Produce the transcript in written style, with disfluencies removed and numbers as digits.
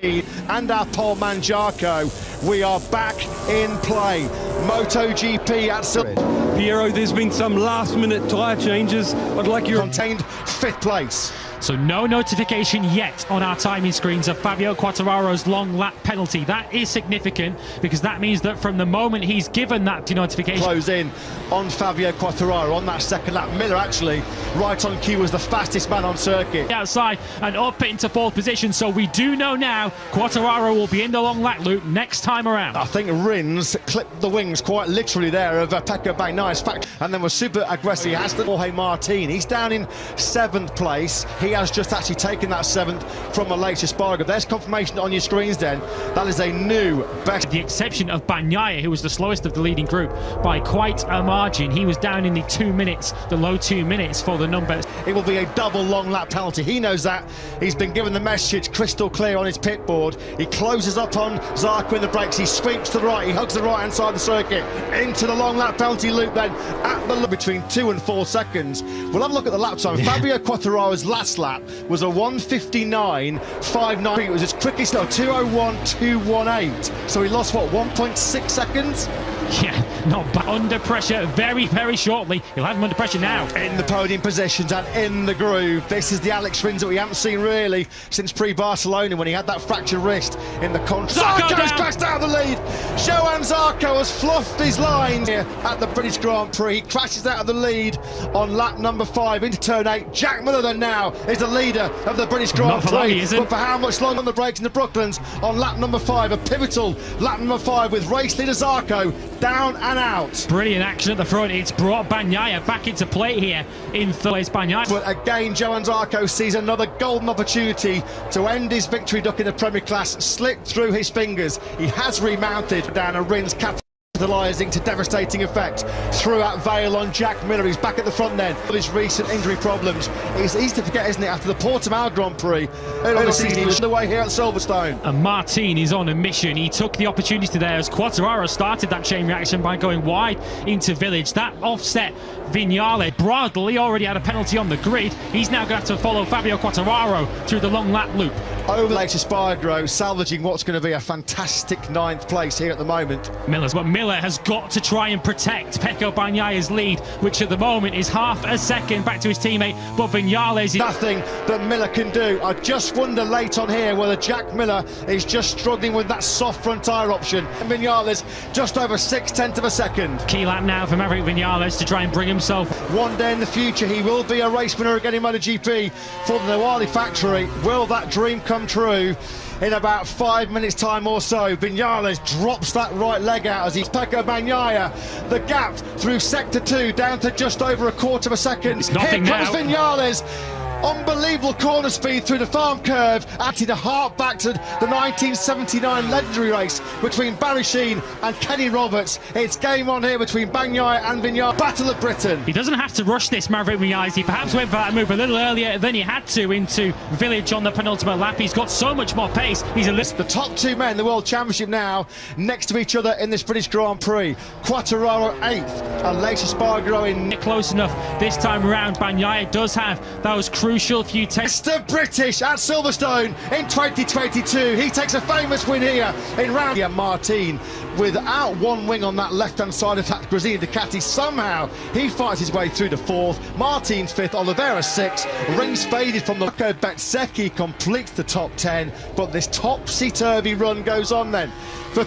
And our pole man Jarko, we are back in play. MotoGP at Piero, there's been some last-minute tyre changes. I'd like your contained 5th place. So no notification yet on our timing screens of Fabio Quartararo's long lap penalty. That is significant because that means that from the moment he's given that notification... Close in on Fabio Quartararo on that second lap. Miller actually right on cue was the fastest man on circuit. Outside and up into 4th position, so we do know now Quartararo will be in the long lap loop next time around. I think Rins clipped the wings quite literally there of Pecco Bagnaia's fact, and then was super aggressive. He has the Jorge Martin. He's down in 7th place. He has just actually taken that 7th from Aleix Espargaro. There's confirmation on your screens then. That is a new best. The exception of Bagnaia, who was the slowest of the leading group by quite a margin. He was down in the 2 minutes, the low 2 minutes for the numbers. It will be a double long lap penalty. He knows that. He's been given the message crystal clear on his pit board. He closes up on Zarco in the brakes. He sweeps to the right. He hugs the right hand side of the circuit into the long lap penalty loop then at the between 2 and 4 seconds. We'll have a look at the lap time. Fabio Quartararo's last lap was a 1:59.59. It was his quickest, 2:01.218. So he lost, what, 1.6 seconds? Yeah, not bad. Under pressure very, very shortly. He'll have him under pressure now. In the podium positions and in the groove. This is the Alex Rins that we haven't seen really since pre-Barcelona when he had that fractured wrist in the contract. Zarco's crashed out of the lead. Johan Zarco has fluffed his lines here at the British Grand Prix. He crashes out of the lead on lap number 5 into turn 8. Jack Miller then now is the leader of the British Grand Prix. But for how much longer on the brakes in the Brooklands on lap number 5, a pivotal lap number 5 with race leader Zarco down and out. Brilliant action at the front. It's brought Bagnaia back into play here in third place. Bagnaia. But again, Johan Zarco sees another golden opportunity to end his victory duck in the Premier Class. Slipped through his fingers. He has remounted down a Rins capitalising to devastating effect throughout Vale on Jack Miller. He's back at the front then with his recent injury problems. It's easy to forget, isn't it, after the Portimao Grand Prix earlier this season, he was underway here at Silverstone. And Martin is on a mission. He took the opportunity there as Quartararo started that chain reaction by going wide into Village. That offset Vinales. Bradley already had a penalty on the grid. He's now going to have to follow Fabio Quartararo through the long lap loop. Over Aleix Espargaro, salvaging what's going to be a fantastic 9th place here at the moment. Miller has got to try and protect Pecco Bagnaia's lead, which at the moment is half a second back to his teammate, but Vinales... Nothing that Miller can do. I just wonder late on here whether Jack Miller is just struggling with that soft front tyre option. And Vinales just over 6/10 of a second. Key lap now for Maverick Vinales to try and bring himself. One day in the future he will be a race winner again in MotoGP for the Nawali factory. Will that dream come true? In about 5 minutes time or so, Vinales drops that right leg out as he's Pecco Bagnaia. The gap through sector 2 down to just over a quarter of a second. It's nothing Here comes now. Vinales. Unbelievable corner speed through the farm curve, acting a hark back to the 1979 legendary race between Barry Sheene and Kenny Roberts. It's game on here between Bagnaia and Vinales. Battle of Britain. He doesn't have to rush this, Maverick Vinales. He perhaps went for that move a little earlier than he had to into Village on the penultimate lap. He's got so much more pace. He's a the top 2 men in the World Championship now next to each other in this British Grand Prix. Quartararo 8th, Aleix Espargaro in... Close enough this time around. Bagnaia does have those crucial few Mr. British at Silverstone in 2022. He takes a famous win here in round. Yeah, Martin without one wing on that left-hand side of that Brazilian Ducati. Somehow he fights his way through to 4th. Martin's 5th, Oliveira 6th. Rings faded from the Bezzecchi completes the top 10, but this topsy-turvy run goes on then for